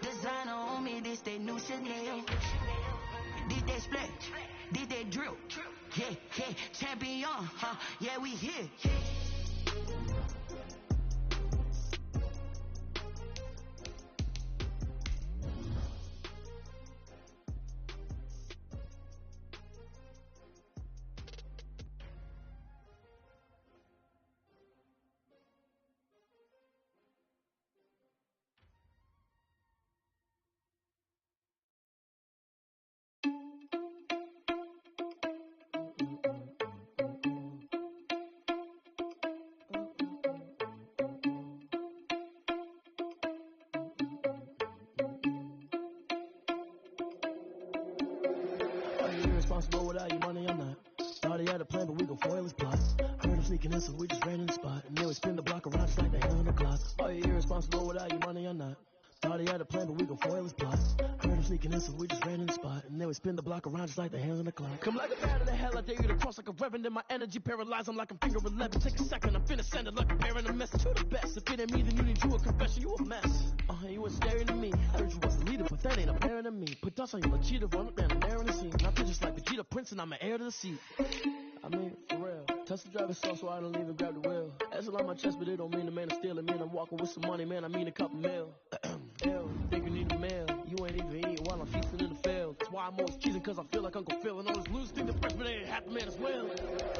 Designer on me, this they new Chanel. Did they split? Did they drill? Yeah, yeah, champion, huh? Yeah, we here. Irresponsible without your money, I'm not. Thought he had a plan, but we gon' foil his plot. Heard him sneaking in, so we just ran in the spot. And then we spin the block around just like the hell in the clock. Oh, you're irresponsible without your money, I'm not. Thought he had a plan, but we gon' foil his plot. Heard him sneaking in, so we just ran in the spot. And then we spin the block around just like the hell in the clock. Come like a bat of the hell, I dare you to cross like a reverend. And my energy paralyzed, I'm like I'm finger 11. Take a second, I'm finna send it like a bear in a mess. To the best, if it ain't me, then you need you a confession. You a mess. You was staring at me. I heard you was a leader, but that ain't apparent to me. Put dust on you, a cheater, run up down the air in the scene. I feel just like Vegeta Prince, and I'm an heir to the seat. I mean, for real. Touch the driver's soft so I don't even grab the wheel. That's on my chest, but it don't mean the man is stealing. Man, I'm walking with some money, man, I mean a couple mil. Ew, think you need a meal. You ain't even eating while I'm feasting in the field. That's why I'm always cheating, cause I feel like Uncle Phil. And all those losers think the freshman ain't half the man as well.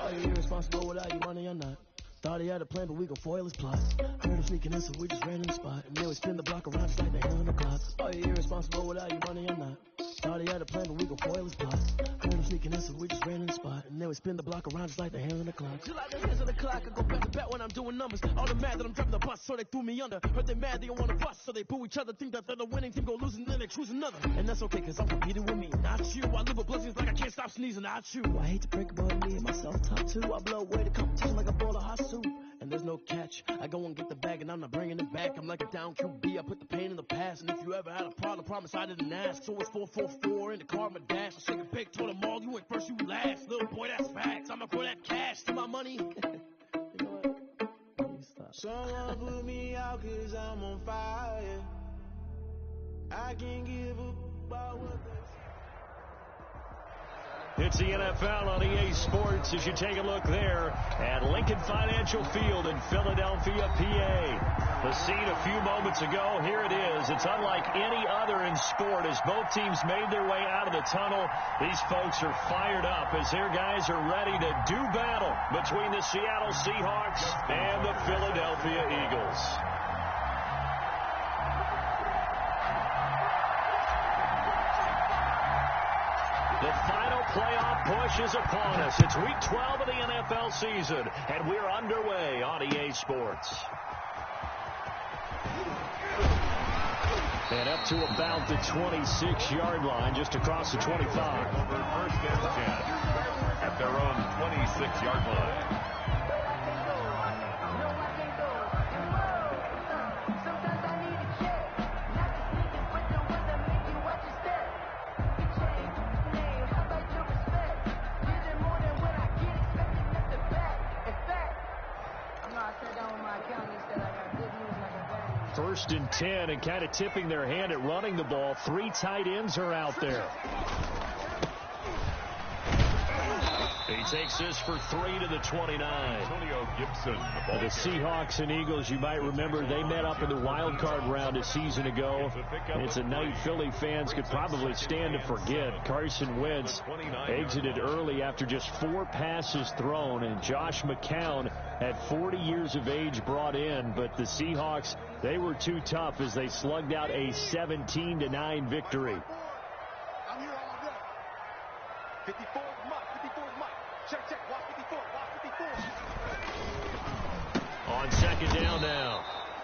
Oh, you're irresponsible without your money, I'm not. Thought he had a plan, but we gon' foil his plot. Heard him sneaking in, so we just ran in the spot. And then we spin the block around just like the hell in the clock. Oh, you're irresponsible without your money, I'm not. Thought he had a plan, but we gon' foil his plot. Heard him sneaking in, so we just ran in the spot. And then we spin the block around just like the hell in the clock. Just like the hands of the clock, I go back to back when I'm doing numbers. All the mad that I'm driving the bus, so they threw me under. Heard they mad, they don't wanna bust, so they boo each other. Think that they're the winning team, go losing, then they choose another. And that's okay, cause I'm competing with me, not you. I live with blessings like I can't stop sneezing, not you. I hate to break about me and myself top two. I blow away the competition like a bowl of hot soup. And there's no catch. I go and get the bag and I'm not bringing it back. I'm like a down QB. I put the pain in the past. And if you ever had a problem, promise I didn't ask. So it's 444 in the car, my dash. I shake a big, told them all, you ain't first, you last. Little boy, that's facts. I'ma put that cash to my money. You know what? Someone put me out cause I'm on fire. I can't give up about what they say. It's the NFL on EA Sports as you take a look there at Lincoln Financial Field in Philadelphia, PA. The scene a few moments ago, here it is. It's unlike any other in sport as both teams made their way out of the tunnel. These folks are fired up as their guys are ready to do battle between the Seattle Seahawks and the Philadelphia Eagles. The final playoff push is upon us. It's week 12 of the NFL season, and we're underway on EA Sports. And up to about the 26-yard line, just across the 25. First and 10 at their own 26-yard line. First and 10, and kind of tipping their hand at running the ball. Three tight ends are out there. He takes this for 3 to the 29. Antonio Gibson. The Seahawks and Eagles, you might remember, they met up in the wild card round a season ago. It's a night Philly fans could probably stand to forget. Carson Wentz exited early after just 4 passes thrown, and Josh McCown at 40 years of age brought in, but the Seahawks, they were too tough as they slugged out a 17-9 victory. I'm here all day. 54 is Mike. 54 is Mike. Check, watch 54, watch 54. On second down now,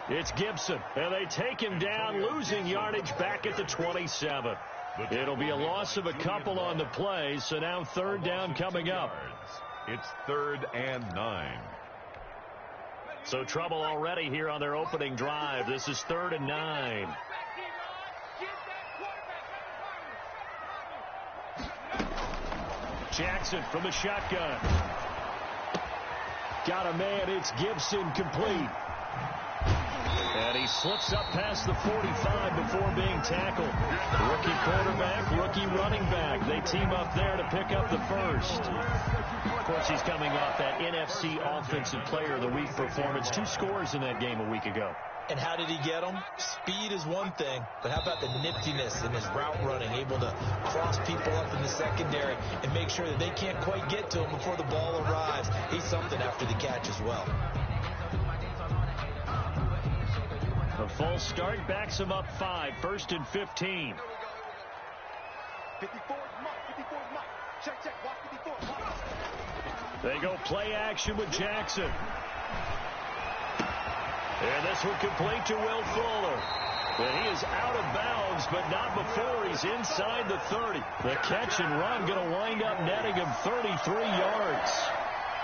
it's Gibson, and they take him down, losing yardage back at the 27. It'll be a loss of a couple on the play, so now third down coming up. It's 3rd and 9. So trouble already here on their opening drive. This is 3rd and 9. Jackson from the shotgun. Got a man, it's Gibson complete. And he slips up past the 45 before being tackled. Rookie quarterback, rookie running back. They team up there to pick up the first. Of course, he's coming off that NFC Offensive Player of the Week performance. 2 scores in that game a week ago. And how did he get them? Speed is one thing, but how about the niftiness in his route running, able to cross people up in the secondary and make sure that they can't quite get to him before the ball arrives. He's something after the catch as well. A false start backs him up 5, 1st and 15. 54 is Mike. 54 is Mike. Check, check. Watch 54. Mike. They go play action with Jackson. And this one complete to Will Fuller. And he is out of bounds, but not before he's inside the 30. The catch and run going to wind up netting him 33 yards.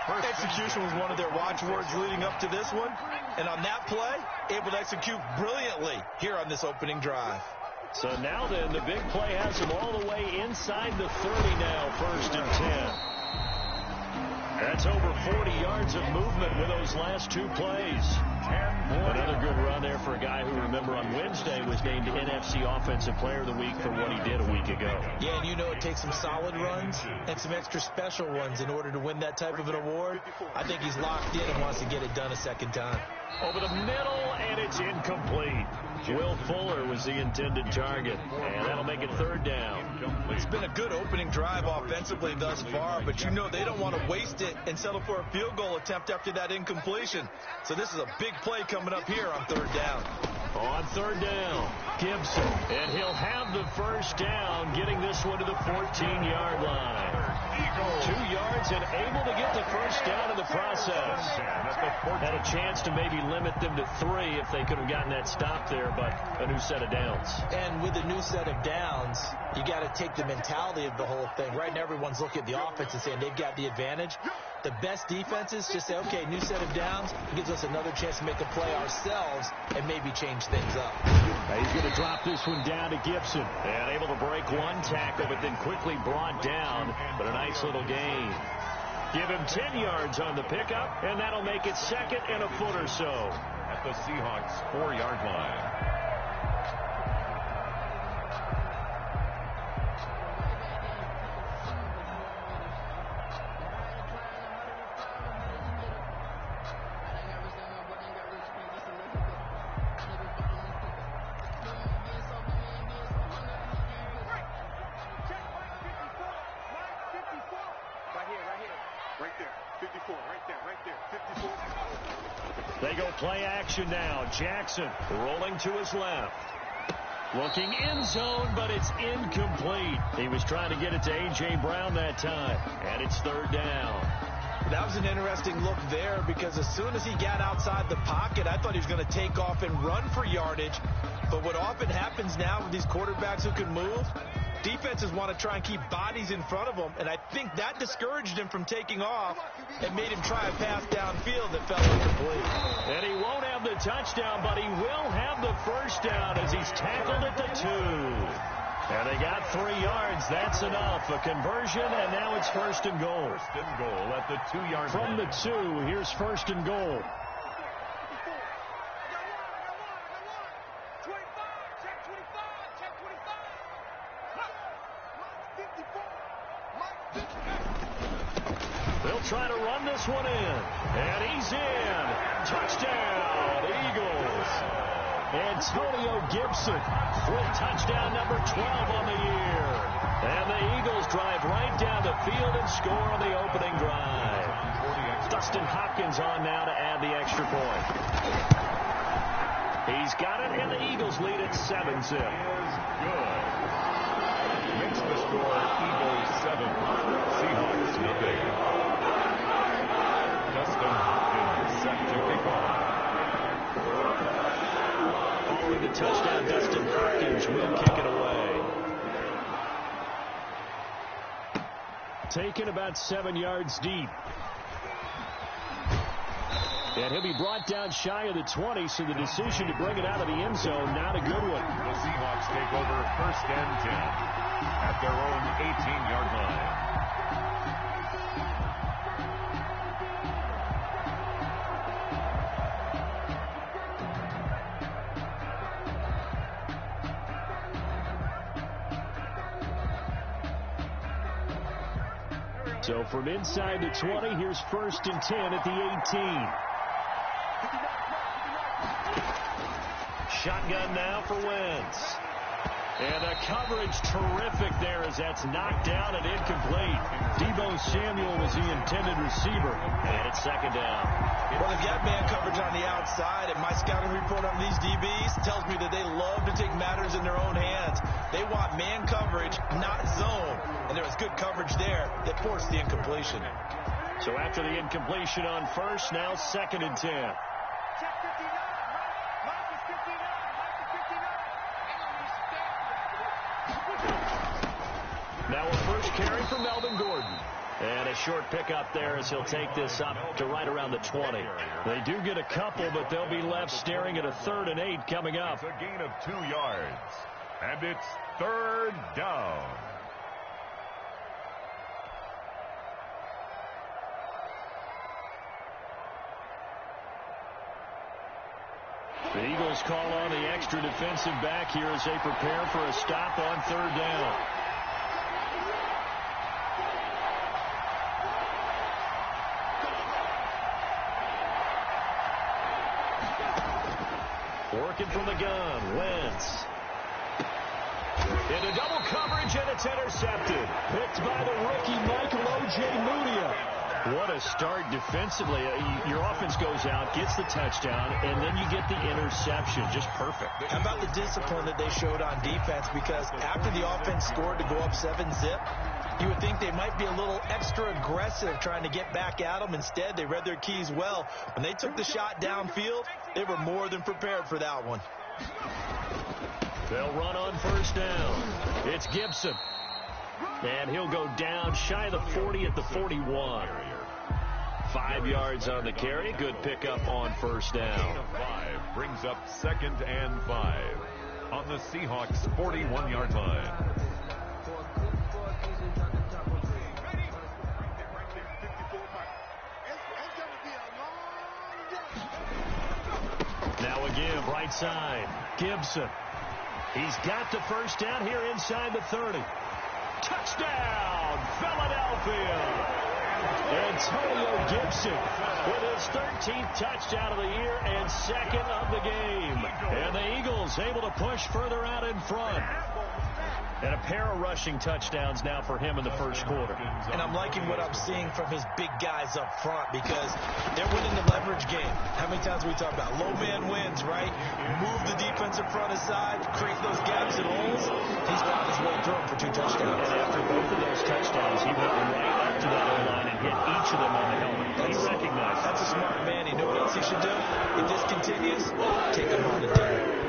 First execution was one of their watchwords leading up to this one. And on that play, able to execute brilliantly here on this opening drive. So now then, the big play has him all the way inside the 30 now, 1st and 10. That's over 40 yards of movement with those last 2 plays. Another good run there for a guy who, remember, on Wednesday was named NFC Offensive Player of the Week for what he did a week ago. Yeah, and you know it takes some solid runs and some extra special ones in order to win that type of an award. I think he's locked in and wants to get it done a second time. Over the middle, and it's incomplete. Will Fuller was the intended target, and that'll make it 3rd down. It's been a good opening drive offensively thus far, but you know they don't want to waste it and settle for a field goal attempt after that incompletion. So this is a big play coming up here on 3rd down. On 3rd down, Gibson, and he'll have the 1st down, getting this one to the 14-yard line. 2 yards and able to get the 1st down in the process. Had a chance to maybe limit them to 3 if they could have gotten that stop there, but a new set of downs. And with a new set of downs, you got to take the mentality of the whole thing. Right now, everyone's looking at the offense and saying they've got the advantage. The best defenses just say, okay, new set of downs gives us another chance to make a play ourselves and maybe change things up. He's going to drop this one down to Gibson. And able to break 1 tackle, but then quickly brought down. But a nice little gain. Give him 10 yards on the pickup, and that'll make it 2nd and a foot or so. At the Seahawks' 4-yard line. They go play action now. Jackson rolling to his left. Looking end zone, but it's incomplete. He was trying to get it to A.J. Brown that time, and it's 3rd down. That was an interesting look there because as soon as he got outside the pocket, I thought he was going to take off and run for yardage. But what often happens now with these quarterbacks who can move, defenses want to try and keep bodies in front of them, and I think that discouraged him from taking off and made him try a pass downfield that fell incomplete. And he won't have the touchdown, but he will have the 1st down as he's tackled at the 2. And they got 3 yards. That's enough. A conversion, and now it's 1st and goal. 1st and goal at the 2-yard line. From the 2, here's 1st and goal. They'll try to run this one in. And he's in. Touchdown, Eagles. Antonio Gibson with touchdown number 12 on the year. And the Eagles drive right down the field and score on the opening drive. Dustin Hopkins on now to add the extra point. He's got it, and the Eagles lead at 7-zip. Good. Makes the score Eagles 7, Seahawks nothing. Dustin Hopkins set to kick off. Following the touchdown, Dustin Hopkins will kick it away. Taken about 7 yards deep. And he'll be brought down shy of the 20, so the decision to bring it out of the end zone, not a good one. The Seahawks take over 1st and 10 at their own 18-yard line. So from inside the 20, here's 1st and 10 at the 18. Shotgun now for Wentz. And the coverage terrific there as that's knocked down and incomplete. Deebo Samuel was the intended receiver. And it's 2nd down. Well, they've got man coverage on the outside, and my scouting report on these DBs tells me that they love to take matters in their own hands. They want man coverage, not zone. And there was good coverage there that forced the incompletion. So after the incompletion on 1st, now 2nd and 10. Check 59. Mike is 59. Mike is 59. Now a first carry for Melvin Gordon. And a short pickup there as he'll take this up to right around the 20. They do get a couple, but they'll be left staring at a 3rd and 8 coming up. It's a gain of 2 yards. And it's 3rd down. The Eagles call on the extra defensive back here as they prepare for a stop on 3rd down. Working from the gun, Wentz. Into double coverage, and it's intercepted. Picked by the rookie, Michael Ojemudia. What a start defensively. Your offense goes out, gets the touchdown, and then you get the interception. Just perfect. How about the discipline that they showed on defense? Because after the offense scored to go up 7-zip, you would think they might be a little extra aggressive trying to get back at them. Instead, they read their keys well. When they took the shot downfield, they were more than prepared for that one. They'll run on 1st down. It's Gibson. And he'll go down shy of the 40 at the 41. 5 yards on the carry. Good pickup on 1st down. 5 brings up 2nd and 5 on the Seahawks 41-yard line. Now again, right side. Gibson. He's got the 1st down here inside the 30. Touchdown, Philadelphia. Antonio Gibson with his 13th touchdown of the year and 2nd of the game. And the Eagles able to push further out in front. And a pair of rushing touchdowns now for him in the 1st quarter. And I'm liking what I'm seeing from his big guys up front because they're winning the leverage game. How many times we talk about low man wins, right? Move the defensive front aside, create those gaps and holes. He's found his way through them for 2 touchdowns. And after both of those touchdowns, he went right up to that O-line and hit each of them on the helmet. He recognized That's a smart man. He knew what else he should do. If this continues, take him on the day.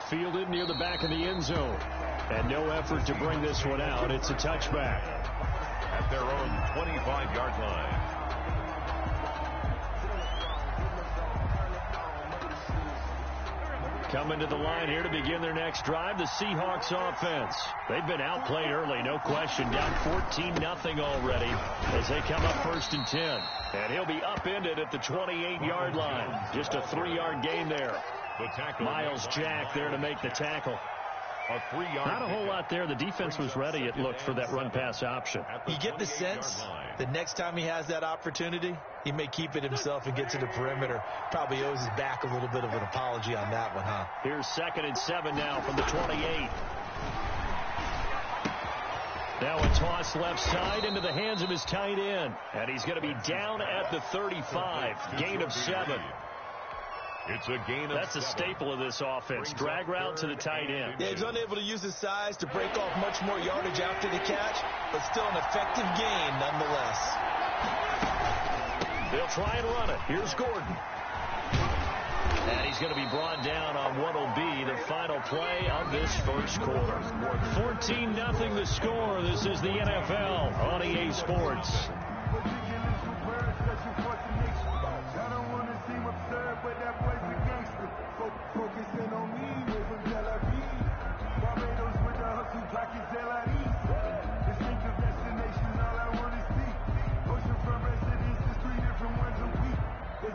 Fielded near the back of the end zone. And no effort to bring this one out. It's a touchback. At their own 25-yard line. Coming to the line here to begin their next drive, the Seahawks offense. They've been outplayed early, no question. Down 14-0 already as they come up 1st and 10. And he'll be upended at the 28-yard line. Just a 3-yard gain there. Miles Jack there to make the tackle. A 3-yard. Not a whole lot there. The defense was ready, it looked, for that run-pass option. You get the sense that next time he has that opportunity, he may keep it himself and get to the perimeter. Probably owes his back a little bit of an apology on that one, huh? Here's 2nd and 7 now from the 28. Now a toss left side into the hands of his tight end. And he's going to be down at the 35. Gain of 7. It's a gain of That's a staple of this offense. Drag route to the tight end. Yeah, he's unable to use his size to break off much more yardage after the catch, but still an effective gain nonetheless. They'll try and run it. Here's Gordon. And he's going to be brought down on what will be the final play of this 1st quarter. 14-0 the score. This is the NFL on EA Sports.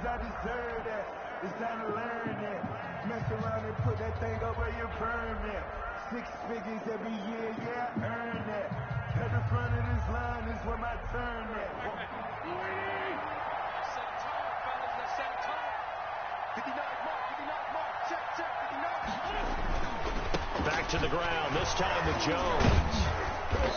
I deserve that. It's time to learn that. Mess around and put that thing up where you burn that. 6 figures every year, yeah, I earn that. At the front of this line is where my turn at. Set a tone, fellas. Let's set a tone. 59 mark, 59 mark. Check, 59. Back to the ground, this time with Jones.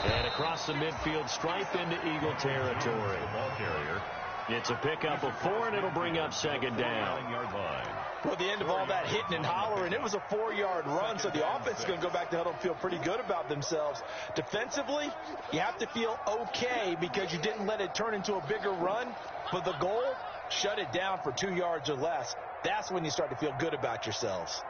And across the midfield stripe into Eagle territory. Ball carrier. It's a pickup of 4, and it'll bring up second down. 9-yard line. Well, the end of all that hitting and hollering, it was a 4-yard run, so the offense is going to go back to huddle and feel pretty good about themselves. Defensively, you have to feel okay because you didn't let it turn into a bigger run, but the goal, shut it down for 2 yards or less. That's when you start to feel good about yourselves.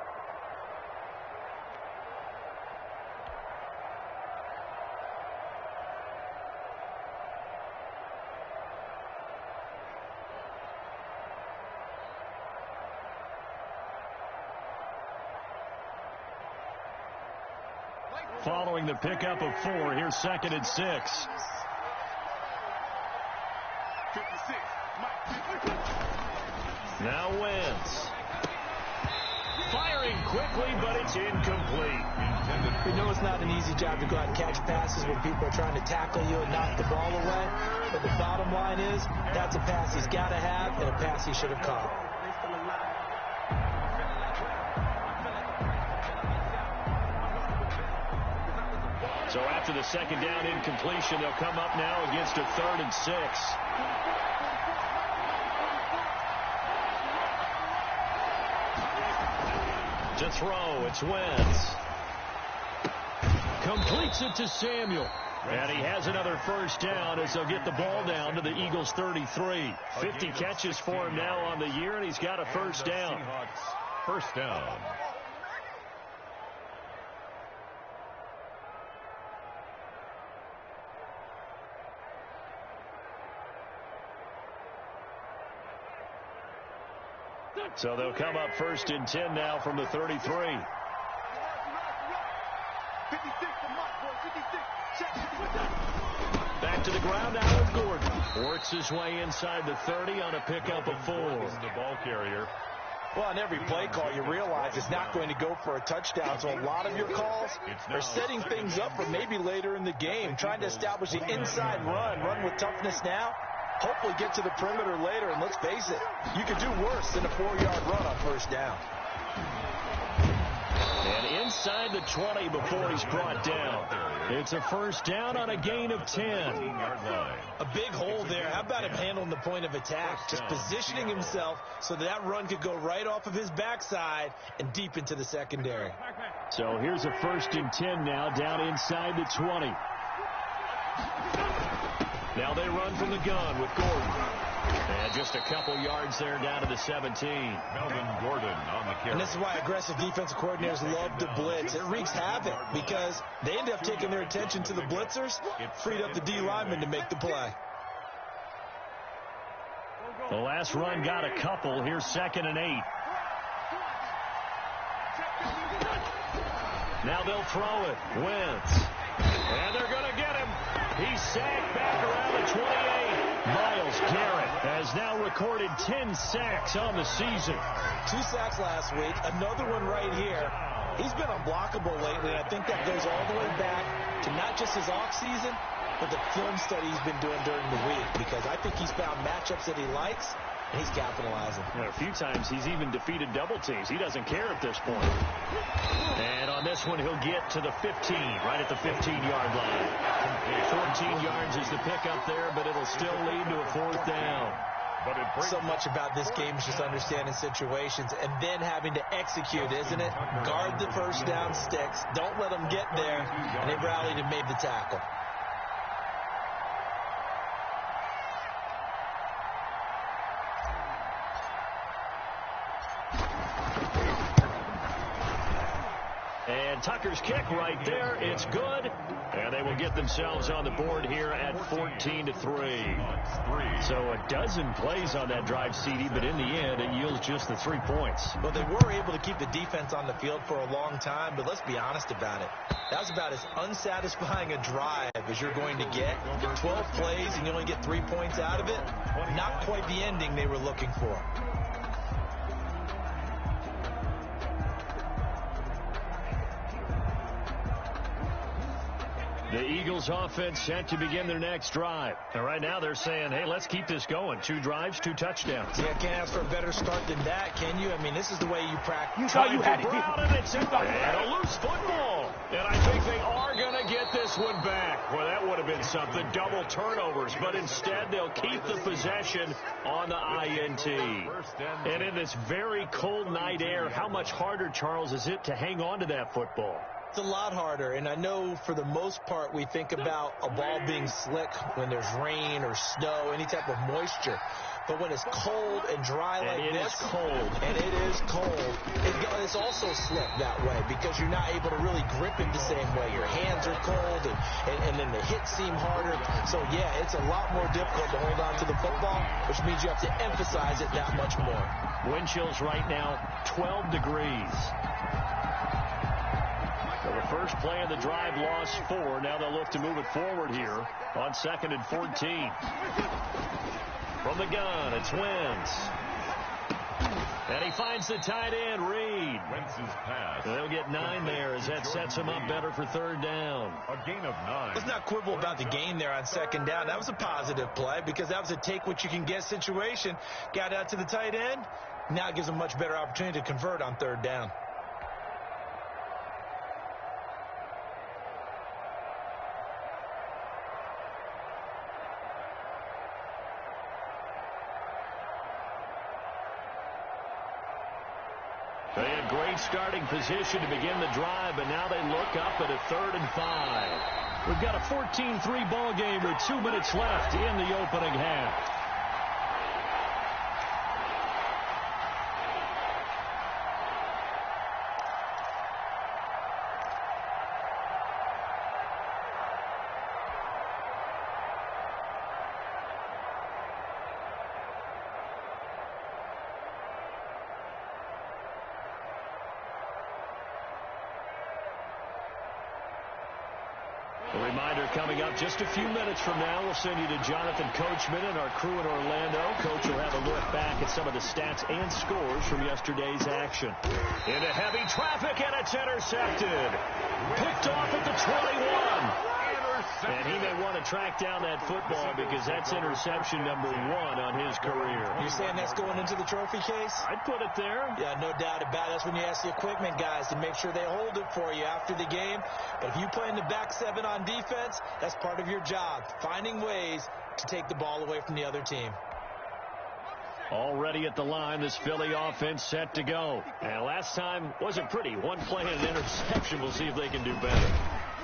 Following the pickup of 4, here's 2nd and 6. 56. Now Wentz. Firing quickly, but it's incomplete. We know it's not an easy job to go out and catch passes when people are trying to tackle you and knock the ball away. But the bottom line is, that's a pass he's got to have and a pass he should have caught. So after the second down incompletion, they'll come up now against a 3rd and 6. To throw, it's Wentz. Completes it to Samuel. And he has another first down as they'll get the ball down to the Eagles' 33. 50 catches for him now on the year, and he's got a first down. First down. So they'll come up 1st and 10 now from the 33. 56 to Mike, boy. 56. Check. Back to the ground now with Gordon. Works his way inside the 30 on a pickup of 4. The ball carrier. Well, on every play call, you realize it's not going to go for a touchdown. So a lot of your calls are setting things up for maybe later in the game, trying to establish the inside run with toughness now. Hopefully get to the perimeter later, and let's face it, you could do worse than a 4-yard run on first down. And inside the 20 before he's brought down. It's a first down on a gain of 10. 15-yard line. A big hole there. How about him handling the point of attack? Just positioning himself so that run could go right off of his backside and deep into the secondary. So here's a 1st and 10 now down inside the 20. Now they run from the gun with Gordon. And just a couple yards there down to the 17. Melvin Gordon on the carry. And this is why aggressive defensive coordinators love to blitz. It wreaks havoc because they end up taking their attention to the blitzers. It freed up the D lineman to make the play. The last run got a couple. Here's 2nd and 8. Now they'll throw it. Wentz. And they're going to get him. He's sacked back around the 28. Myles Garrett has now recorded 10 sacks on the season. 2 sacks last week, another one right here. He's been unblockable lately, and I think that goes all the way back to not just his offseason, but the film study he's been doing during the week, because I think he's found matchups that he likes, and he's capitalizing. A few times he's even defeated double teams. He doesn't care at this point. And on this one, he'll get to the 15, right at the 15-yard line. 14 yards is the pickup there, but it'll still lead to a 4th down. But it So much about this game is just understanding situations and then having to execute, isn't it? Guard the first down sticks. Don't let them get there. And they rallied and made the tackle. And Tucker's kick right there. It's good. And they will get themselves on the board here at 14-3. So a dozen plays on that drive, CD, but in the end, it yields just the 3 points. Well, they were able to keep the defense on the field for a long time, but let's be honest about it. That was about as unsatisfying a drive as you're going to get. 12 plays and you only get 3 points out of it. Not quite the ending they were looking for. The Eagles offense set to begin their next drive. And right now they're saying, hey, let's keep this going. 2 drives, 2 touchdowns. Yeah, can't ask for a better start than that, can you? I mean, this is the way you practice. You thought you had it. And it's in and a loose football. And I think they are going to get this one back. Well, that would have been something. Double turnovers. But instead, they'll keep the possession on the INT. And in this very cold night air, how much harder, Charles, is it to hang on to that football? It's a lot harder, and I know for the most part we think about a ball being slick when there's rain or snow, any type of moisture. But when it's cold and dry like this, it's also slick that way because you're not able to really grip it the same way. Your hands are cold, and then the hits seem harder. So, yeah, it's a lot more difficult to hold on to the football, which means you have to emphasize it that much more. Wind chills right now, 12 degrees. So the first play of the drive lost 4. Now they'll look to move it forward here on 2nd and 14. From the gun, it's Wentz. And he finds the tight end, Reed. Wentz's pass. They'll get 9 there as that sets him up better for 3rd down. A gain of 9. Let's not quibble about the gain there on 2nd down. That was a positive play because that was a take-what-you-can-get situation. Got out to the tight end. Now it gives him a much better opportunity to convert on 3rd down. They had great starting position to begin the drive, but now they look up at a 3rd and 5. We've got a 14-3 ball game with 2 minutes left in the opening half. A reminder coming up just a few minutes from now, we'll send you to Jonathan Coachman and our crew in Orlando. Coach will have a look back at some of the stats and scores from yesterday's action. Into heavy traffic, and it's intercepted. Picked off at the 21. And he may want to track down that football because that's interception number 1 on his career. You're saying that's going into the trophy case? I'd put it there. Yeah, no doubt about it. That's when you ask the equipment guys to make sure they hold it for you after the game. But if you play in the back 7 on defense, that's part of your job, finding ways to take the ball away from the other team. Already at the line, this Philly offense set to go. And last time wasn't pretty. 1 play and an interception. We'll see if they can do better.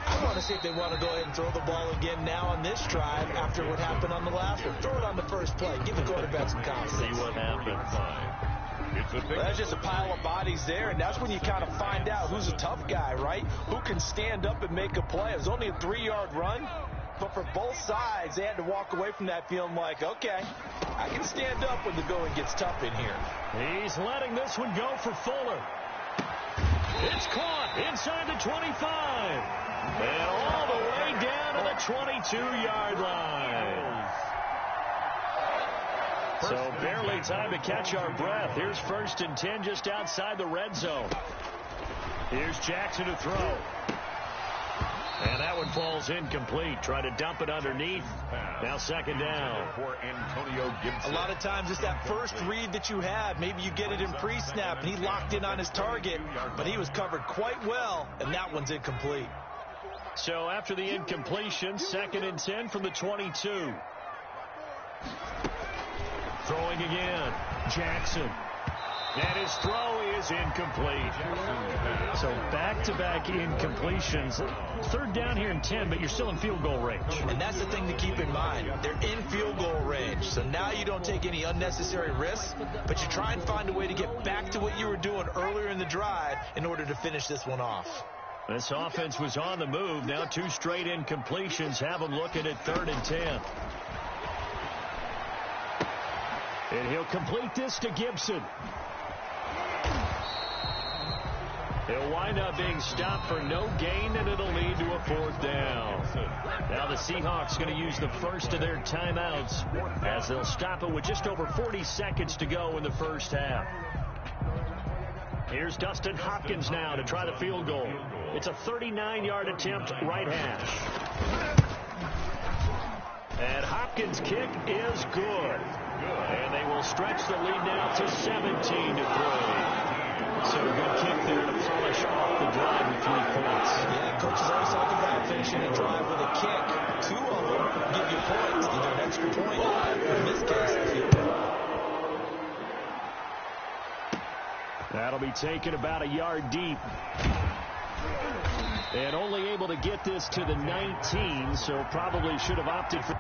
I want to see if they want to go ahead and throw the ball again now on this drive after what happened on the last one. Throw it on the first play. Give the quarterback some confidence. See what happens. Well, that's just a pile of bodies there, and that's when you kind of find out who's a tough guy, right? Who can stand up and make a play. It was only a 3-yard run, but for both sides, they had to walk away from that feeling like, okay, I can stand up when the going gets tough in here. He's letting this one go for Fuller. It's caught inside the 25. And all the way down to the 22-yard line. So barely time to catch our breath. Here's 1st and 10 just outside the red zone. Here's Jackson to throw. And that one falls incomplete. Try to dump it underneath. Now 2nd down. For Antonio Gibson. A lot of times it's that first read that you have. Maybe you get it in pre-snap, and he locked in on his target, but he was covered quite well, and that one's incomplete. So after the incompletion, 2nd and 10 from the 22. Throwing again. Jackson. And his throw is incomplete. So back-to-back incompletions. 3rd down here and 10, but you're still in field goal range. And that's the thing to keep in mind. They're in field goal range. So now you don't take any unnecessary risks, but you try and find a way to get back to what you were doing earlier in the drive in order to finish this one off. This offense was on the move. Now 2 straight incompletions have them looking at 3rd and 10. And he'll complete this to Gibson. He'll wind up being stopped for no gain, and it'll lead to a 4th down. Now the Seahawks going to use the first of their timeouts as they'll stop it with just over 40 seconds to go in the first half. Here's Dustin Hopkins now to try the field goal. It's a 39-yard attempt, right hash. And Hopkins' kick is good. And they will stretch the lead now to 17-3. So a good kick there to polish off the drive with 3 points. Yeah, coaches always talk about finishing a drive with a kick. 2 of them give you points, either an extra point, or in this case, a field goal. That'll be taken about a yard deep. And only able to get this to the 19, so probably should have opted for...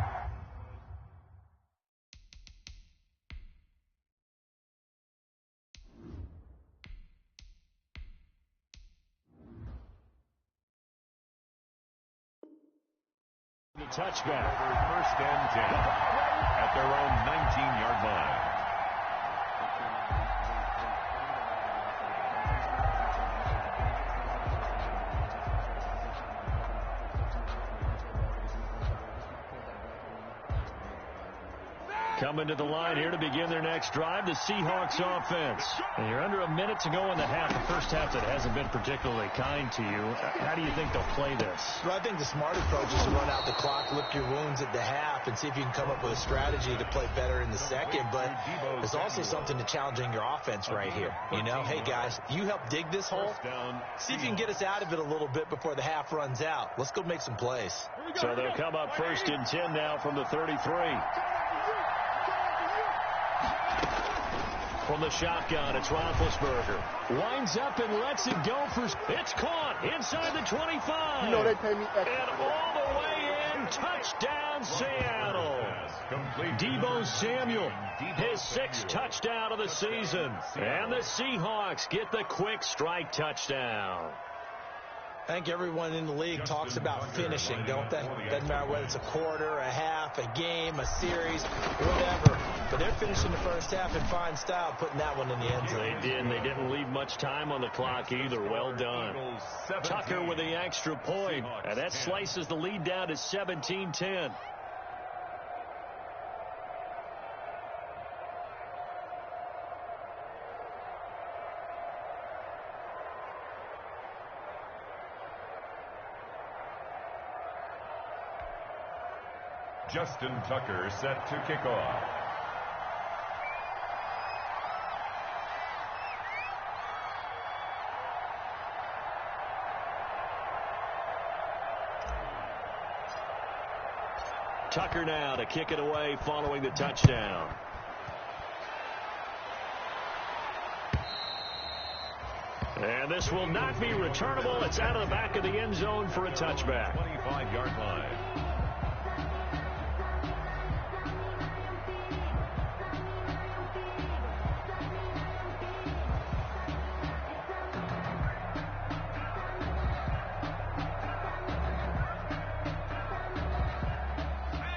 the touchback. First and 10 at their own 19-yard line. Coming to the line here to begin their next drive, the Seahawks offense. And you're under a minute to go in the half, the first half that hasn't been particularly kind to you. How do you think they'll play this? Well, I think the smart approach is to run out the clock, lick your wounds at the half, and see if you can come up with a strategy to play better in the second. But there's also something to challenging your offense right here. You know, hey, guys, you help dig this hole. See if you can get us out of it a little bit before the half runs out. Let's go make some plays. So they'll come up first and 10 now from the 33. From the shotgun, it's Roethlisberger. Winds up and lets it go for... It's caught inside the 25. You know they pay me extra. And all the way in, touchdown Seattle. Deebo Samuel, his 6th touchdown of the season. And the Seahawks get the quick strike touchdown. I think everyone in the league talks about finishing, don't they? Doesn't matter whether it's a quarter, a half, a game, a series, whatever. But they're finishing the first half in fine style, putting that one in the end zone. They did, and they didn't leave much time on the clock either. Well done. Tucker with the extra point, and that slices the lead down to 17-10. Justin Tucker set to kick off. Tucker now to kick it away following the touchdown. And this will not be returnable. It's out of the back of the end zone for a touchback. 25-yard line.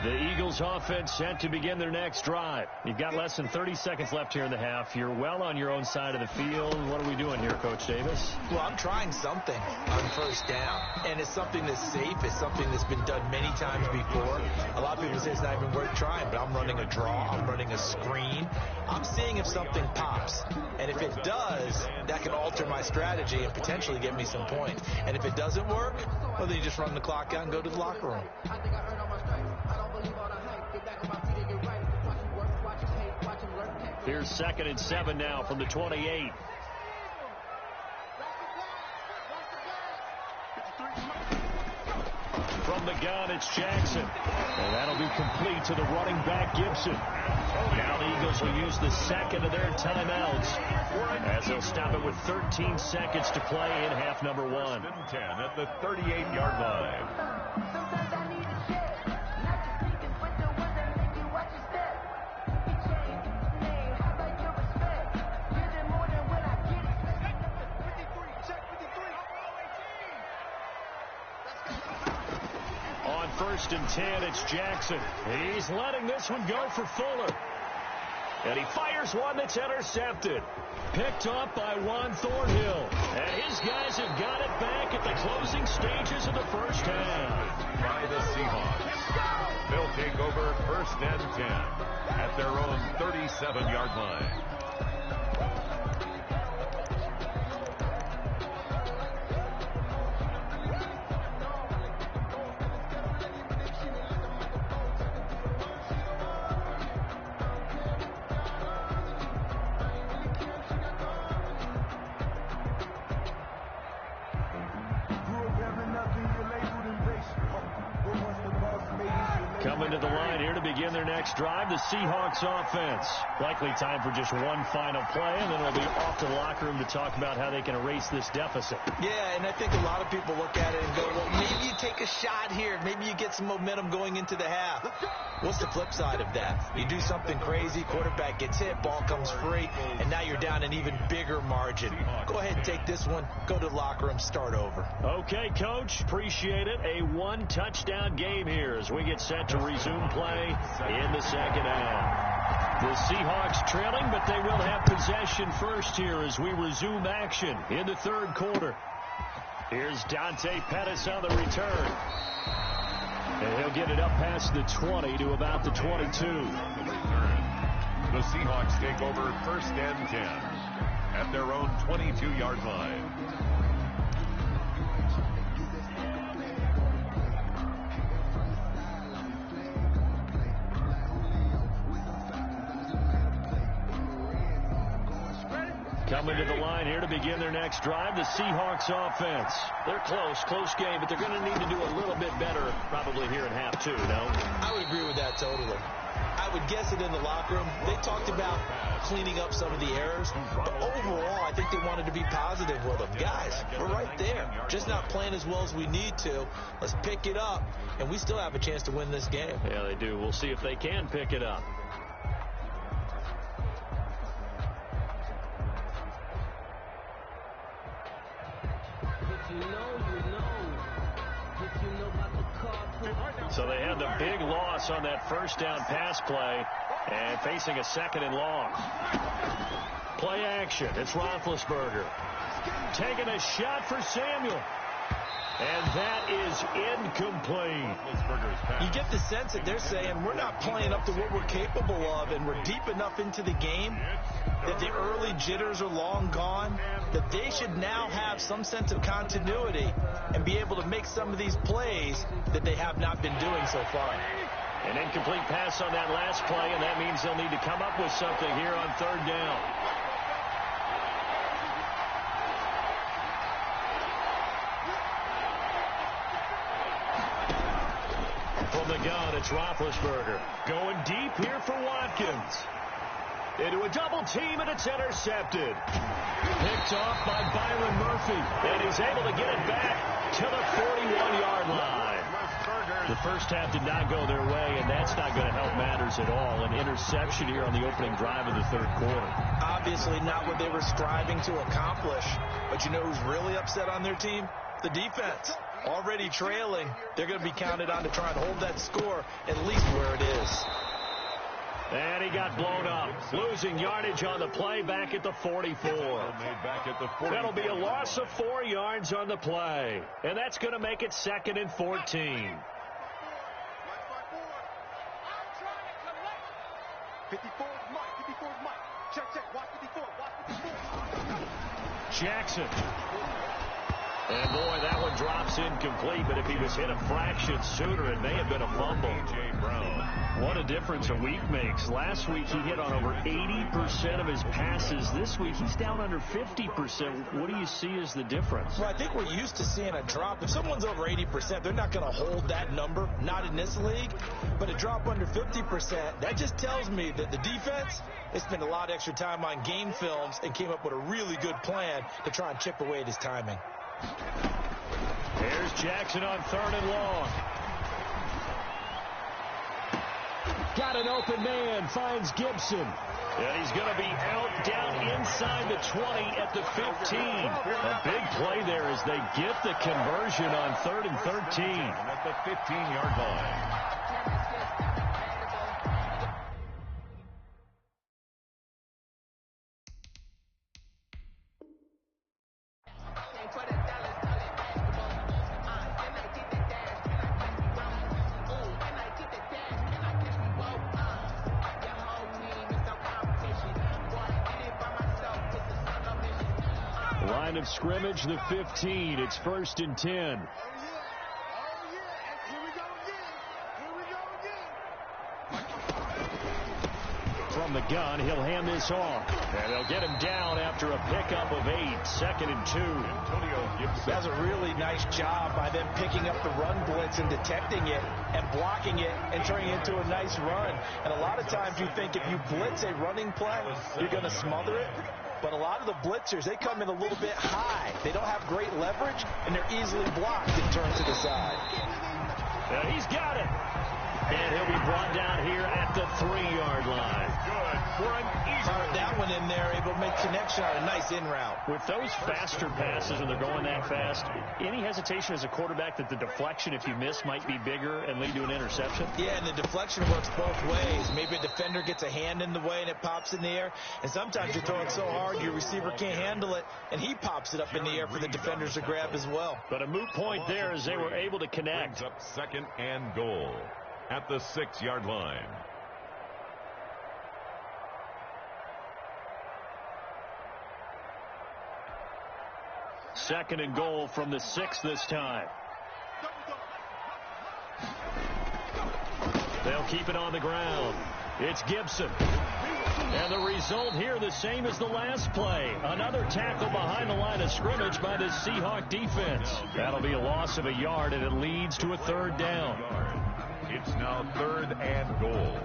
The Eagles offense set to begin their next drive. You've got less than 30 seconds left here in the half. You're well on your own side of the field. What are we doing here, Coach Davis? Well, I'm trying something on first down, and it's something that's safe. It's something that's been done many times before. A lot of people say it's not even worth trying, but I'm running a draw. I'm running a screen. I'm seeing if something pops, and if it does, that can alter my strategy and potentially get me some points. And if it doesn't work, well, then you just run the clock out and go to the locker room. Here's 2nd and 7 now from the 28. From the gun, it's Jackson. And that'll be complete to the running back, Gibson. Now the Eagles will use the second of their timeouts as they'll stop it with 13 seconds to play in half number 1. 10 at the 38-yard line. On 1st and 10, it's Jackson. He's letting this one go for Fuller. And he fires one that's intercepted. Picked up by Juan Thornhill. And his guys have got it back at the closing stages of the first half. By the Seahawks. They'll take over 1st and 10 at their own 37-yard line. Coming to the line here to begin their next drive, the Seahawks offense. Likely time for just one final play, and then it'll be off to the locker room to talk about how they can erase this deficit. Yeah, and I think a lot of people look at it and go, well, maybe you take a shot here. Maybe you get some momentum going into the half. What's the flip side of that? You do something crazy, quarterback gets hit, ball comes free, and now you're down an even bigger margin. Go ahead and take this one, go to the locker room, start over. Okay, Coach, appreciate it. A one-touchdown game here as we get set to resume play in the second half. The Seahawks trailing, but they will have possession first here as we resume action in the third quarter. Here's Dante Pettis on the return. And he'll get it up past the 20 to about the 22. The Seahawks take over first and 10 at their own 22-yard line. Coming to the line here to begin their next drive, the Seahawks offense. They're close game, but they're going to need to do a little bit better probably here in half two, no? I would agree with that totally. I would guess it in the locker room. They talked about cleaning up some of the errors, but overall, I think they wanted to be positive with them. Guys, we're right there. Just not playing as well as we need to. Let's pick it up, and we still have a chance to win this game. Yeah, they do. We'll see if they can pick it up. So they had the big loss on that first down pass play and facing a second and long. Play action. It's Roethlisberger. Taking a shot for Samuel. And that is incomplete. You get the sense that they're saying we're not playing up to what we're capable of, and we're deep enough into the game that the early jitters are long gone, that they should now have some sense of continuity and be able to make some of these plays that they have not been doing so far. An incomplete pass on that last play, and that means they'll need to come up with something here on third down. From the gun, it's Roethlisberger. Going deep here for Watkins. Into a double team, and it's intercepted. Picked off by Byron Murphy. And he's able to get it back to the 41-yard line. The first half did not go their way, and that's not going to help matters at all. An interception here on the opening drive of the third quarter. Obviously not what they were striving to accomplish. But you know who's really upset on their team? The defense. Already trailing. They're going to be counted on to try and hold that score at least where it is. And he got blown up. Losing yardage on the play back at the 44. That'll be a loss of 4 yards on the play. And that's going to make it 2nd and 14. 54 is Mike. 54 is Mike. Check. Watch 54. Watch 54. Jackson. And, boy, that one drops incomplete, but if he was hit a fraction sooner, it may have been a fumble. A.J. Brown. What a difference a week makes. Last week he hit on over 80% of his passes. This week he's down under 50%. What do you see as the difference? Well, I think we're used to seeing a drop. If someone's over 80%, they're not going to hold that number, not in this league. But a drop under 50%, that just tells me that the defense, they spent a lot of extra time on game films and came up with a really good plan to try and chip away at his timing. Here's Jackson on 3rd and long. Got an open man, finds Gibson. And he's going to be out down inside the 20 at the 15. A big play there as they get the conversion on 3rd and 13. At the 15-yard line. Line of scrimmage, the 15. It's 1st and 10. Here we go again. From the gun. He'll hand this off. And they'll get him down after a pickup of 8. 2nd and 2. That's a really nice job by them picking up the run blitz and detecting it and blocking it and turning it into a nice run. And a lot of times you think if you blitz a running play, you're going to smother it. But a lot of the blitzers, they come in a little bit high. They don't have great leverage, and they're easily blocked and turned to the side. He's got it. And he'll be brought down here at the 3-yard line. Good for an easy That one in there, able to make connection on a nice in route. With those faster passes, and they're going that fast, any hesitation as a quarterback that the deflection, if you miss, might be bigger and lead to an interception? Yeah, and the deflection works both ways. Maybe a defender gets a hand in the way and it pops in the air. And sometimes you're throwing so hard your receiver can't handle it, and he pops it up in the air for the defenders to grab as well. But a moot point there as they were able to connect. Brings up 2nd and goal at the 6-yard line. Second and goal from the 6 this time. They'll keep it on the ground. It's Gibson. And the result here the same as the last play. Another tackle behind the line of scrimmage by the Seahawk defense. That'll be a loss of a yard, and it leads to a 3rd down. It's now 3rd and goal.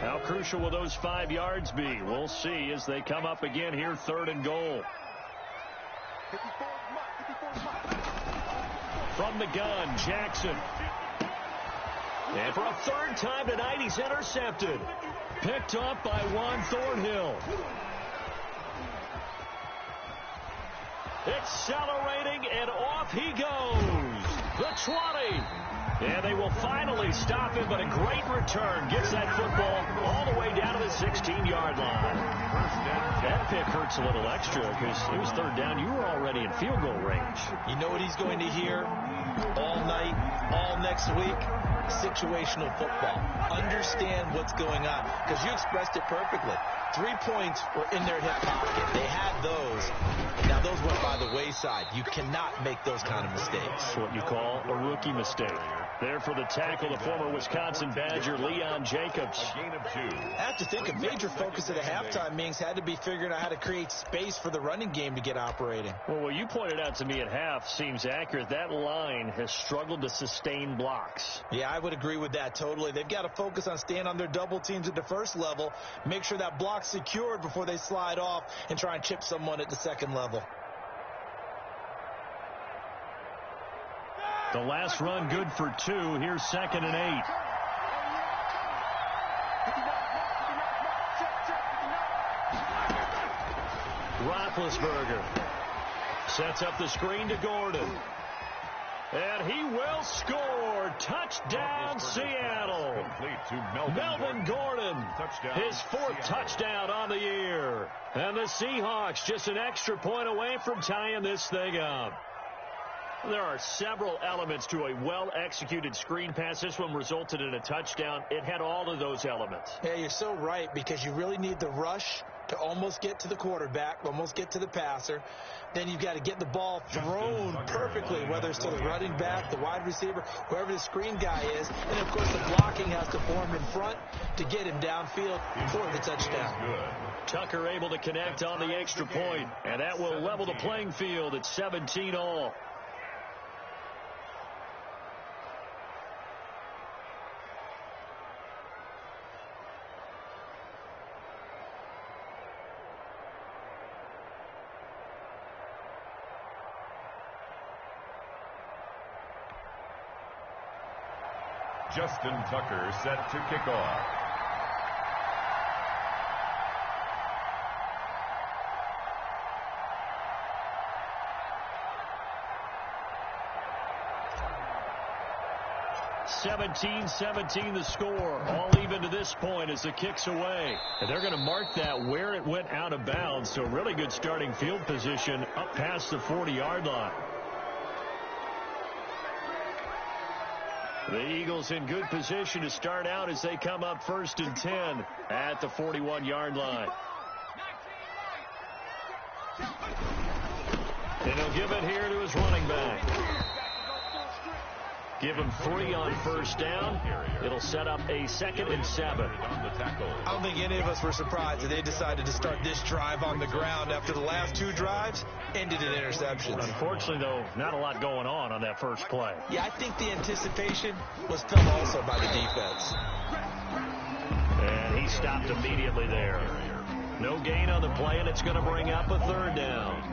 How crucial will those 5 yards be? We'll see as they come up again here, 3rd and goal. From the gun, Jackson. And for a 3rd time tonight, he's intercepted. Picked up by Juan Thornhill. Accelerating, and off he goes. The 20. And they will finally stop him, but a great return. Gets that football all the way down to the 16-yard line. That pick hurts a little extra because it was 3rd down. You were already in field goal range. You know what he's going to hear all night, all next week? Situational football. Understand what's going on, because you expressed it perfectly. 3 points were in their hip pocket. They had those. Now, those went by the wayside. You cannot make those kind of mistakes. That's what you call a rookie mistake. There for the tackle, the former Wisconsin Badger, Leon Jacobs. A gain of 2. I have to think a major focus of the halftime meetings had to be figuring out how to create space for the running game to get operating. Well, what you pointed out to me at half seems accurate. That line has struggled to sustain blocks. Yeah, I would agree with that totally. They've got to focus on staying on their double teams at the first level, make sure that block's secured before they slide off and try and chip someone at the second level. The last run good for 2. Here's 2nd and 8. Roethlisberger sets up the screen to Gordon. And he will score. Touchdown, Seattle. Complete to Melvin Gordon. Touchdown. His 4th touchdown on the year. And the Seahawks just an extra point away from tying this thing up. There are several elements to a well-executed screen pass. This one resulted in a touchdown. It had all of those elements. Yeah, you're so right, because you really need the rush to almost get to the quarterback, almost get to the passer. Then you've got to get the ball thrown perfectly, whether it's to the running back, the wide receiver, whoever the screen guy is. And, of course, the blocking has to form in front to get him downfield for the touchdown. Tucker able to connect on the extra point, and that will level the playing field at 17-all. Justin Tucker set to kick off. (17-17) the score. All even to this point as the kick's away. And they're going to mark that where it went out of bounds. So really good starting field position up past the 40-yard line. The Eagles in good position to start out as they come up 1st and 10 at the 41-yard line. And he'll give it here to his running back. Give him 3 on 1st down. It'll set up a 2nd and 7. I don't think any of us were surprised that they decided to start this drive on the ground after the last 2 drives ended in interceptions. Unfortunately, though, not a lot going on that first play. Yeah, I think the anticipation was felt also by the defense. And he stopped immediately there. No gain on the play, and it's going to bring up a 3rd down.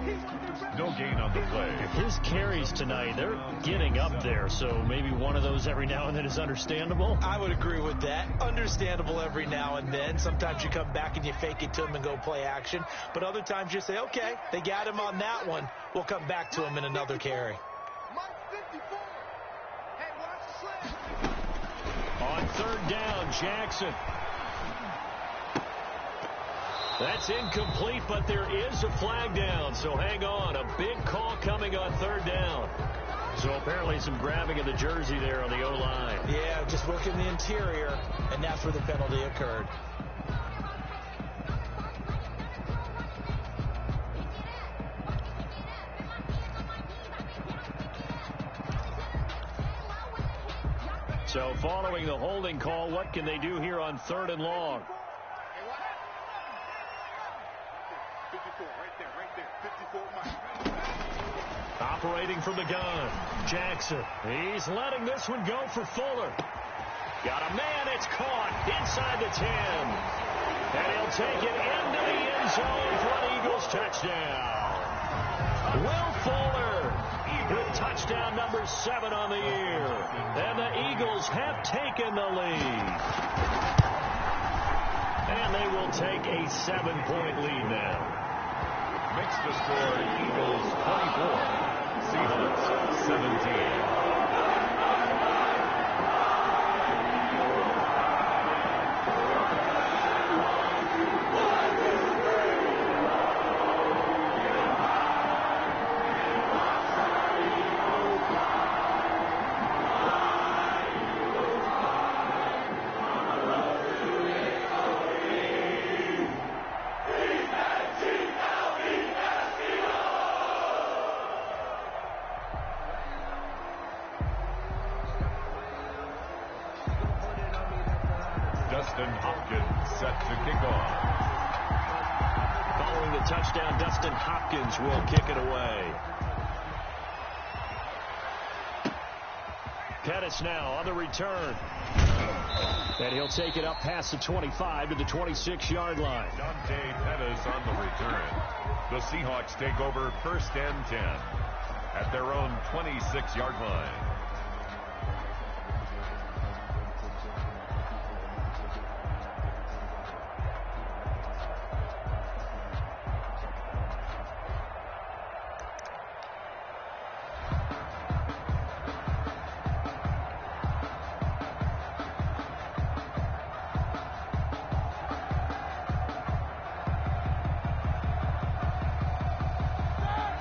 No gain on the play. His carries tonight, they're getting up there, so maybe one of those every now and then is understandable. I would agree with that. Understandable every now and then. Sometimes you come back and you fake it to him and go play action. But other times you say, okay, they got him on that one. We'll come back to him in another carry. On 3rd down, Jackson. That's incomplete, but there is a flag down, so hang on. A big call coming on 3rd down. So apparently some grabbing of the jersey there on the O-line. Yeah, just working the interior, and that's where the penalty occurred. So following the holding call, what can they do here on 3rd and long? Operating from the gun, Jackson. He's letting this one go for Fuller. Got a man, it's caught inside the 10. And he'll take it into the end zone for an Eagles touchdown. Will Fuller with touchdown number 7 on the year. And the Eagles have taken the lead. And they will take a 7-point lead now. Makes the score Eagles 24, Seahawks 17. Dustin Hopkins set to kick off. Following the touchdown, Dustin Hopkins will kick it away. Pettis now on the return. And he'll take it up past the 25 to the 26-yard line. Dante Pettis on the return. The Seahawks take over 1st and 10 at their own 26-yard line.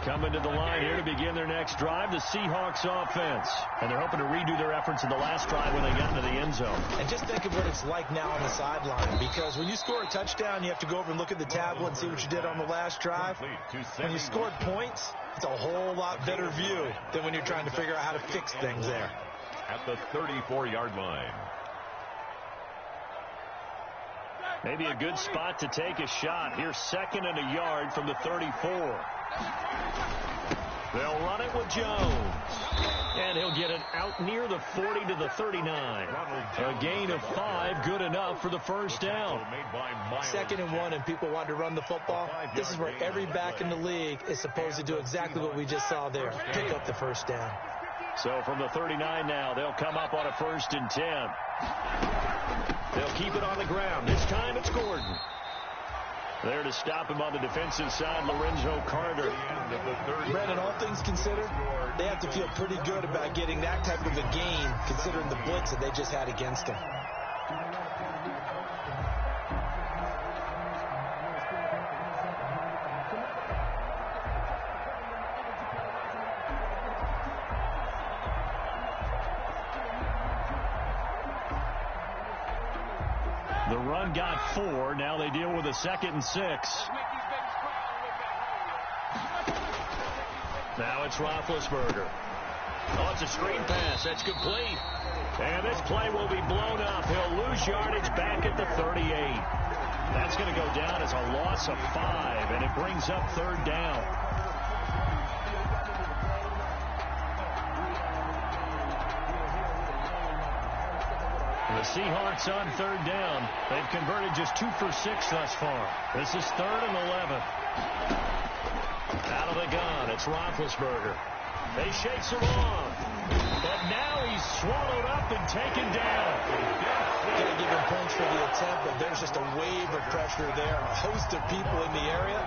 Coming to the line here to begin their next drive, the Seahawks offense. And they're hoping to redo their efforts in the last drive when they got into the end zone. And just think of what it's like now on the sideline, because when you score a touchdown, you have to go over and look at the tablet and see what you did on the last drive. When you scored points, it's a whole lot better view than when you're trying to figure out how to fix things there. At the 34-yard line. Maybe a good spot to take a shot. Here's 2nd and a yard from the 34. They'll run it with Jones. And he'll get it out near the 40 to the 39. A gain of 5, good enough for the 1st down. 2nd and 1, and people want to run the football. This is where every back in the league is supposed to do exactly what we just saw there. Pick up the 1st down. So from the 39 now, they'll come up on a 1st and 10. They'll keep it on the ground. This time it's Gordon. There to stop him on the defensive side, Lorenzo Carter. Brandon, all things considered, they have to feel pretty good about getting that type of a gain, considering the blitz that they just had against them. The run got 4. Now they deal with a 2nd and 6. Now it's Roethlisberger. Oh, it's a screen pass. That's complete. And this play will be blown up. He'll lose yardage back at the 38. That's going to go down as a loss of 5, and it brings up 3rd down. The Seahawks on 3rd down. They've converted just 2 for 6 thus far. This is 3rd and 11. Out of the gun, it's Roethlisberger. They shakes him off. But now he's swallowed up and taken down. Can't give him points for the attempt, but there's just a wave of pressure there. A host of people in the area.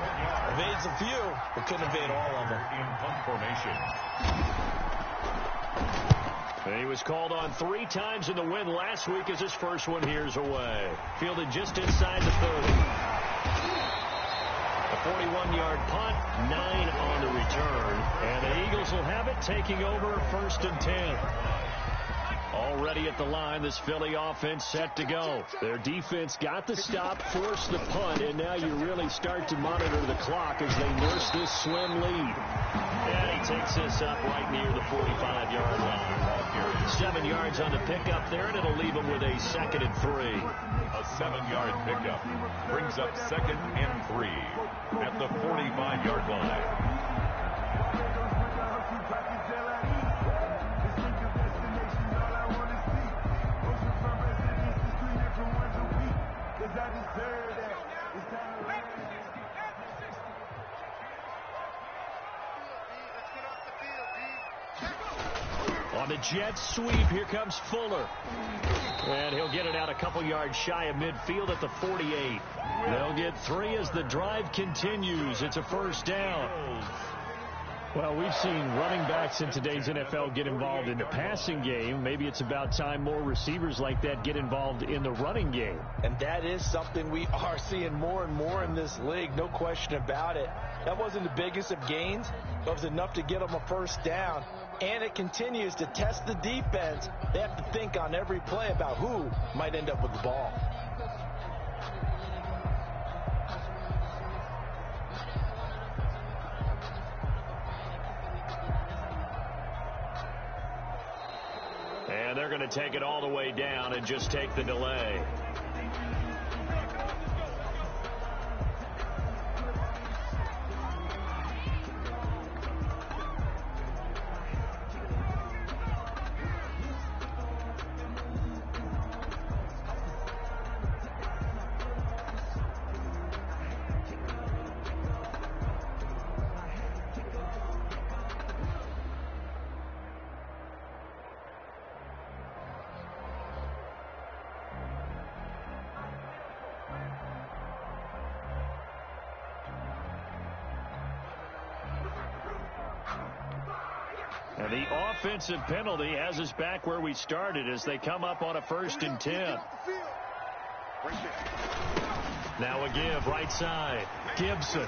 Evades a few, but couldn't evade all of them. In punt formation. He was called on 3 times in the win last week as his first one here's away. Fielded just inside the 30. A 41-yard punt, 9 on the return. And the Eagles will have it, taking over 1st and 10. Already at the line, this Philly offense set to go. Their defense got the stop, forced the punt, and now you really start to monitor the clock as they nurse this slim lead. And he takes this up right near the 45-yard line. 7 yards on the pickup there, and it'll leave him with a 2nd and 3. A 7-yard pickup brings up 2nd and 3 at the 45-yard line. On the jet sweep, here comes Fuller. And he'll get it out a couple yards shy of midfield at the 48. They'll get 3 as the drive continues. It's a 1st down. Well, we've seen running backs in today's NFL get involved in the passing game. Maybe it's about time more receivers like that get involved in the running game. And that is something we are seeing more and more in this league, no question about it. That wasn't the biggest of gains, but it was enough to get them a 1st down. And it continues to test the defense. They have to think on every play about who might end up with the ball. And they're going to take it all the way down and just take the delay. And the offensive penalty has us back where we started as they come up on a 1st and 10. Now a give right side. Gibson.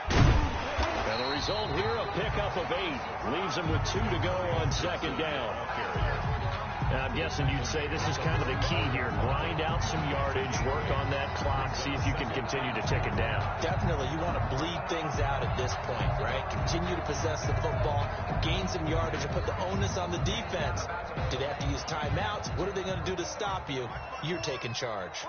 And the result here, a pickup of 8. Leaves them with 2 to go on 2nd down. Now, I'm guessing you'd say this is kind of the key here. Grind out some yardage, work on that clock, see if you can continue to tick it down. Definitely, you want to bleed things out at this point, right? Continue to possess the football, gain some yardage, and put the onus on the defense. Do they have to use timeouts? What are they going to do to stop you? You're taking charge.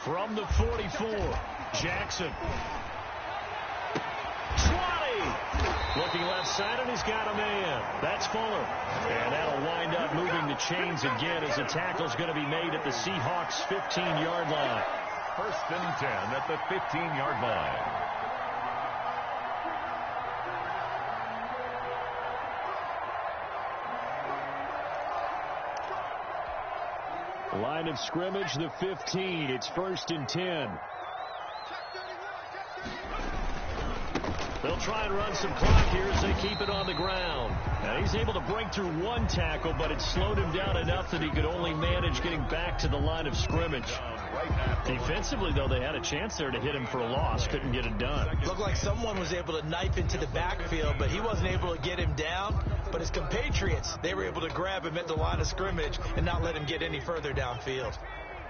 From the 44, Jackson. Looking left side, and he's got a man. That's Fuller. And that'll wind up moving the chains again as the tackle's going to be made at the Seahawks' 15-yard line. 1st and 10 at the 15-yard line. Line of scrimmage, the 15. It's 1st and 10. They'll try and run some clock here as they keep it on the ground. Now he's able to break through one tackle, but it slowed him down enough that he could only manage getting back to the line of scrimmage. Defensively, though, they had a chance there to hit him for a loss. Couldn't get it done. Looked like someone was able to knife into the backfield, but he wasn't able to get him down. But his compatriots, they were able to grab him at the line of scrimmage and not let him get any further downfield.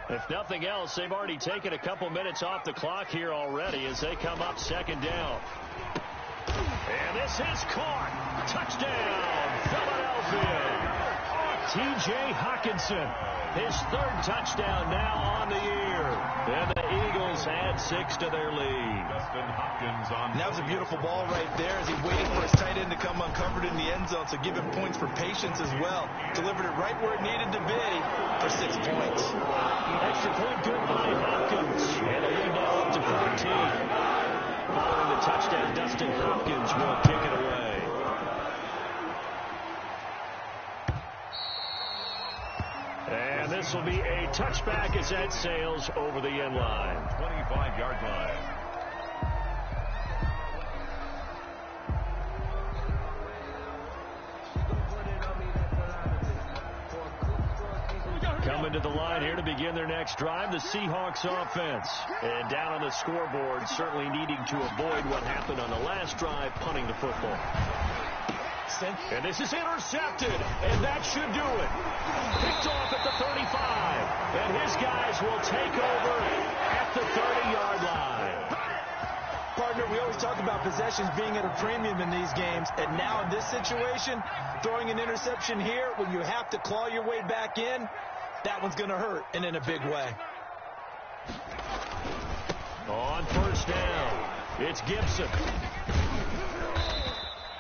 If nothing else, they've already taken a couple minutes off the clock here already as they come up 2nd down. And this is caught. Touchdown, Philadelphia. T.J. Hockenson, his 3rd touchdown now on the year. And the Eagles add 6 to their lead. And that was a beautiful ball right there as he waited for his tight end to come uncovered in the end zone, so give him points for patience as well. Delivered it right where it needed to be for 6 points. Extra point good by Hopkins. And the lead now up to 14. Following the touchdown, Dustin Hopkins will kick it away. And this will be a touchback as that sails over the end line. 25-yard line. Coming to the line here to begin their next drive, the Seahawks offense. And down on the scoreboard, certainly needing to avoid what happened on the last drive, punting the football. And this is intercepted, and that should do it. Picked off at the 35, and his guys will take over at the 30-yard line. Partner, we always talk about possessions being at a premium in these games, and now in this situation, throwing an interception here when you have to claw your way back in, that one's going to hurt, and in a big way. On 1st down, it's Gibson.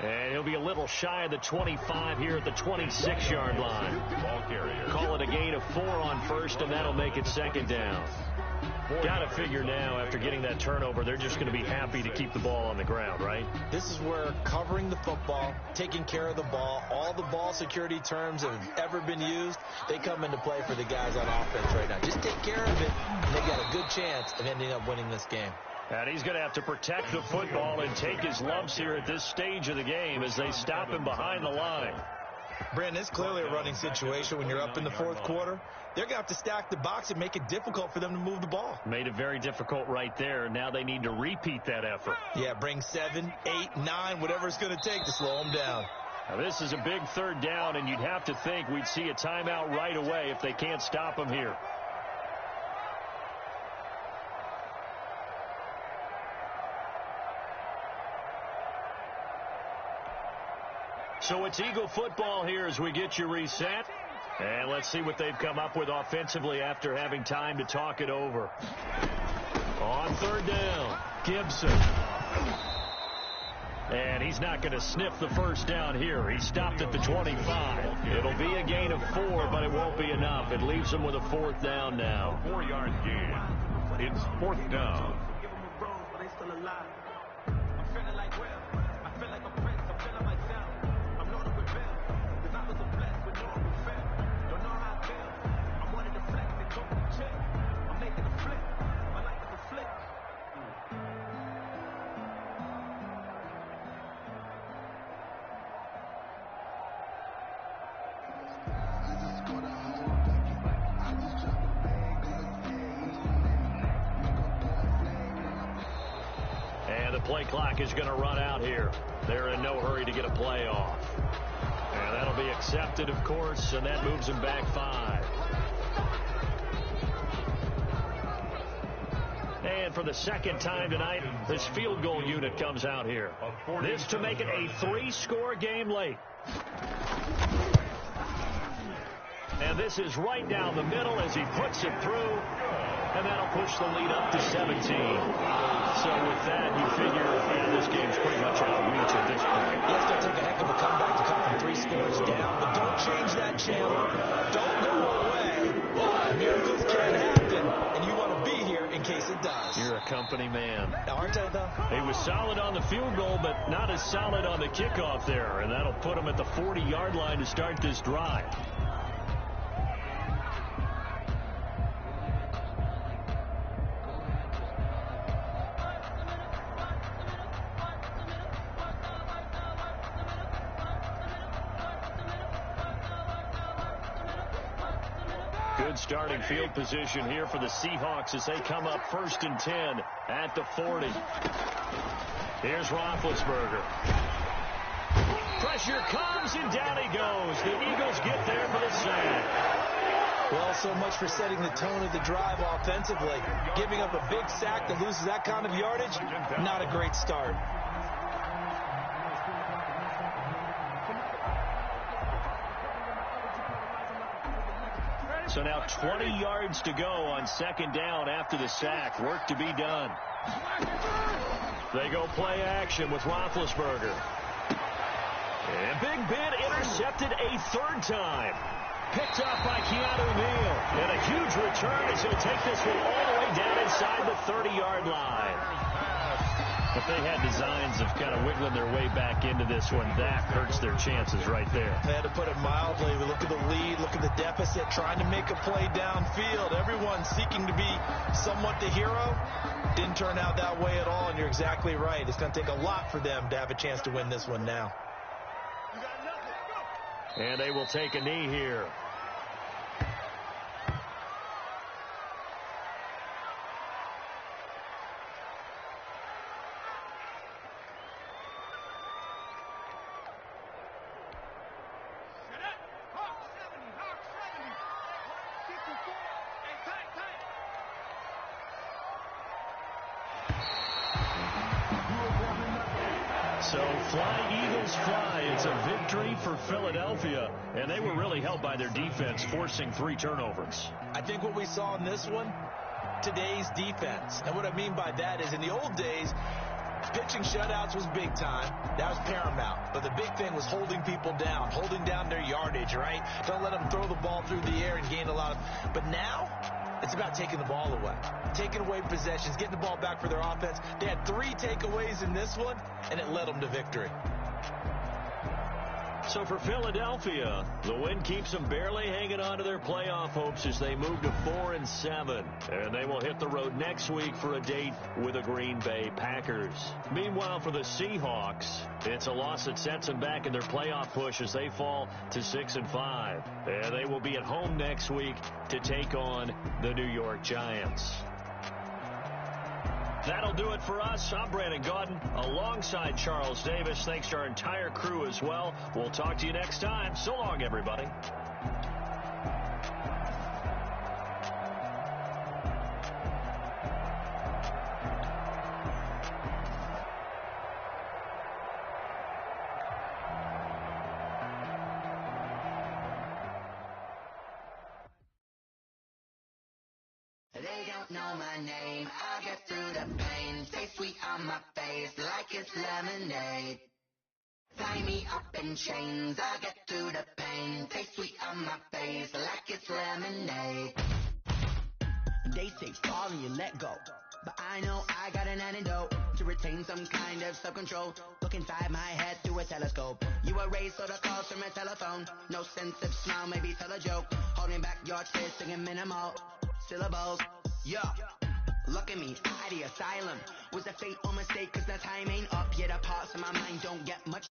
And he'll be a little shy of the 25 here at the 26-yard line. Ball carrier. Call it a gain of 4 on 1st, and that'll make it 2nd down. Got to figure now, after getting that turnover, they're just going to be happy to keep the ball on the ground, right? This is where covering the football, taking care of the ball, all the ball security terms that have ever been used, they come into play for the guys on offense right now. Just take care of it, and they got a good chance of ending up winning this game. And he's going to have to protect the football and take his lumps here at this stage of the game as they stop him behind the line. Brandon, it's clearly a running situation when you're up in the 4th quarter. They're going to have to stack the box and make it difficult for them to move the ball. Made it very difficult right there. Now they need to repeat that effort. Yeah, bring 7, 8, 9, whatever it's going to take to slow them down. Now this is a big 3rd down, and you'd have to think we'd see a timeout right away if they can't stop him here. So it's Eagle football here as we get you reset. And let's see what they've come up with offensively after having time to talk it over. On 3rd down, Gibson. And he's not going to sniff the 1st down here. He stopped at the 25. It'll be a gain of 4, but it won't be enough. It leaves him with a 4th down now. 4-yard gain. It's 4th down. Play clock is going to run out here. They're in no hurry to get a play off. And that'll be accepted, of course, and that moves them back 5. And for the 2nd time tonight, this field goal unit comes out here. This to make it a 3-score game late. And this is right down the middle as he puts it through. And that'll push the lead up to 17. So with that, you figure this game's pretty much out of reach at this point. You have to take a heck of a comeback to come from 3 scores down. But don't change that channel. Don't go away. Miracles can happen, and you want to be here in case it does. You're a company man. Aren't I, though? He was solid on the field goal, but not as solid on the kickoff there. And that'll put him at the 40-yard line to start this drive. Good starting field position here for the Seahawks as they come up 1st and 10 at the 40. Here's Roethlisberger. Pressure comes, and down he goes. The Eagles get there for the sack. Well, so much for setting the tone of the drive offensively. Giving up a big sack that loses that kind of yardage, not a great start. So now 20 yards to go on 2nd down after the sack. Work to be done. They go play action with Roethlisberger. And Big Ben intercepted a 3rd time. Picked up by Keanu Neal. And a huge return as he'll take this one all the way down inside the 30-yard line. If they had designs of kind of wiggling their way back into this one, that hurts their chances right there. They had to put it mildly. We look at the lead, look at the deficit, trying to make a play downfield. Everyone seeking to be somewhat the hero. Didn't turn out that way at all, and you're exactly right. It's going to take a lot for them to have a chance to win this one now. And they will take a knee here. So fly, Eagles, fly. It's a victory for Philadelphia, and they were really helped by their defense, forcing 3 turnovers. I think what we saw in this one, today's defense. And what I mean by that is in the old days, pitching shutouts was big time. That was paramount. But the big thing was holding people down, holding down their yardage, right? Don't let them throw the ball through the air and gain a lot of... But now, it's about taking the ball away. Taking away possessions, getting the ball back for their offense. They had 3 takeaways in this one, and it led them to victory. So for Philadelphia, the win keeps them barely hanging on to their playoff hopes as they move to 4-7. And they will hit the road next week for a date with the Green Bay Packers. Meanwhile, for the Seahawks, it's a loss that sets them back in their playoff push as they fall to 6-5. And they will be at home next week to take on the New York Giants. That'll do it for us. I'm Brandon Gaudin alongside Charles Davis. Thanks to our entire crew as well. We'll talk to you next time. So long, everybody. They don't know my name, I get through the pain. Stay sweet on my face like it's lemonade. Tie me up in chains, I get through the pain. Stay sweet on my face like it's lemonade. They say fall and you let go, but I know I got an antidote to retain some kind of self-control. Look inside my head through a telescope. You erase all the calls from a telephone. No sense of smile, maybe tell a joke. Holding back your tears, singing minimal syllables. Yeah, look at me, out of the asylum. Was a fate or mistake, cause the time ain't up. Yet the parts of my mind don't get much